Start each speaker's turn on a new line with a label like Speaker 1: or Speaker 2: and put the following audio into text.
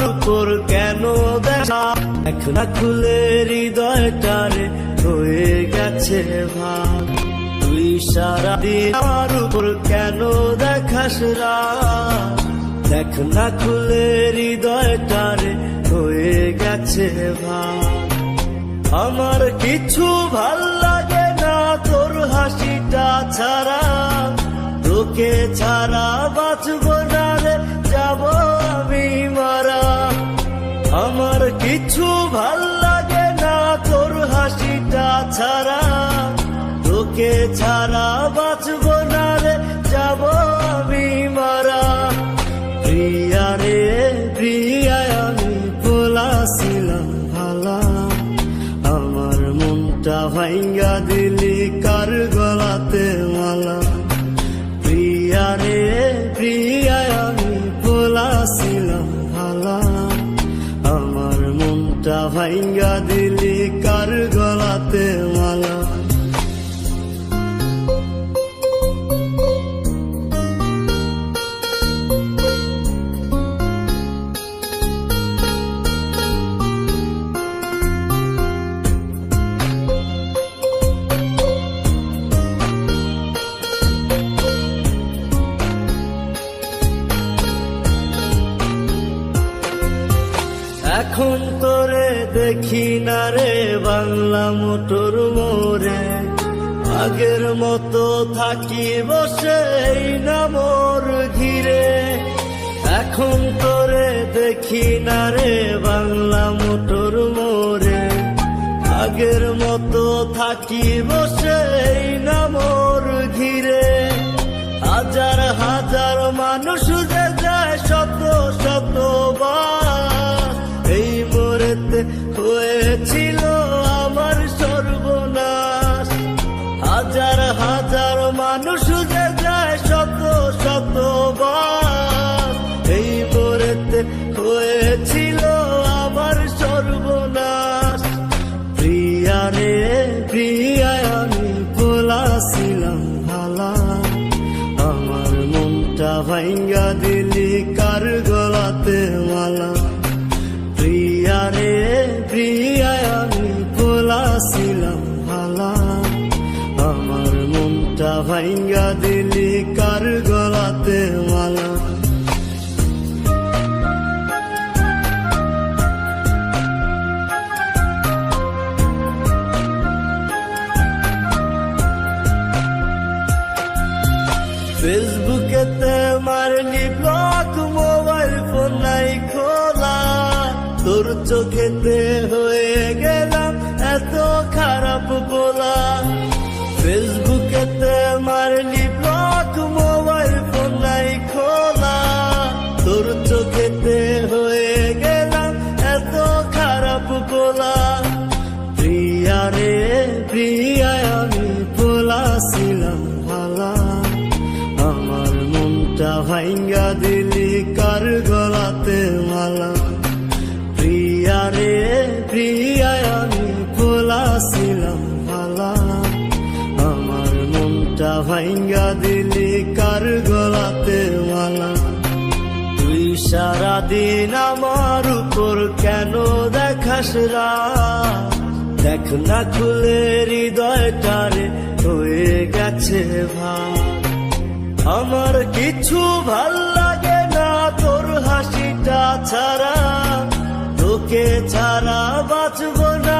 Speaker 1: উপর কেন দেখা দেখ না খুলে হৃদয়টারে হয়ে গেছে ভাব তুই সারাদিন আমার উপর কেন দেখাস রাগ দেখ না খুলে হৃদয়টারে হয়ে গেছে ভাব আমার কিছু ভাল লাগে না তোর হাসিটা ছাড়া তোকে ছাড়া বাঁচব না রে যাব আমি মারা আমার কিছু ভাল লাগে না তোর হাসিটা ছাড়া তোকে ছাড়া বাঁচব না রে যাব আমি মারা প্রিয়া রে প্রিয়া আমি বলাছিলাম ভালা আমার মনটা ভাঙ্গা দিলি কার গলাতে মালা প্রিয়া রে প্রিয়া আমি বলাছিলাম ভালা আমার মনটা ভাঙ্গা দিলি কার গলাতে মালা এখন তোরে দেখি না রে বাংলা মোটর মোরে আগের মতো থাকি বসে না মোর ঘিরে এখন তোরে দেখি না রে বাংলা মোটর মোরে আগের মতো থাকি বসে না মোর ঘিরে হাজার হাজার মানুষ যে যায় শত শত বার এই মোরেতে হয়েছিল আমার সর্বনাশ হাজার হাজার মানুষ যে যায় শত শত বার এই মোরেতে হয়েছিল আমার সর্বনাশ প্রিয়া রে প্রিয়া আমি বলাছিলাম ভালা আমার মনটা ভাঙ্গা দিলি কার গলাতে মালা প্রিয়া রে প্রিয়া আমি বলাছিলাম ভালা আমার মনটা ভাঙ্গা দিলি কার গলাতে মালা ফেসবুকেতে মারলি ব্লক মোবাইল ফোন নাই খোলা তোর চোখেতে হয়ে গেলাম এত খারাপ বলা ফেসবুকেতে মারলি ব্লক মোবাইল ফোন নাই খোলা তোর চোখেতে হয়ে গেলাম এত খারাপ বলা প্রিয়া রে প্রিয়া আমি বলাছিলাম ভালা আমার মনটা ভাঙ্গা দিলি কার গলাতে মালা প্রিয়া রে প্রিয়া আমি বলাছিলাম ভালা আমার মনটা ভাঙ্গা দিলি কার গলাতে মালা তুই সারাদিন আমার উপর কেন দেখাস রাগ দেখ না খুলে হৃদয়টারে হয়ে গেছে ভাব আমার কিছু ভাল লাগে না তোর হাসিটা ছাড়া তোকে ছাড়া বাঁচব না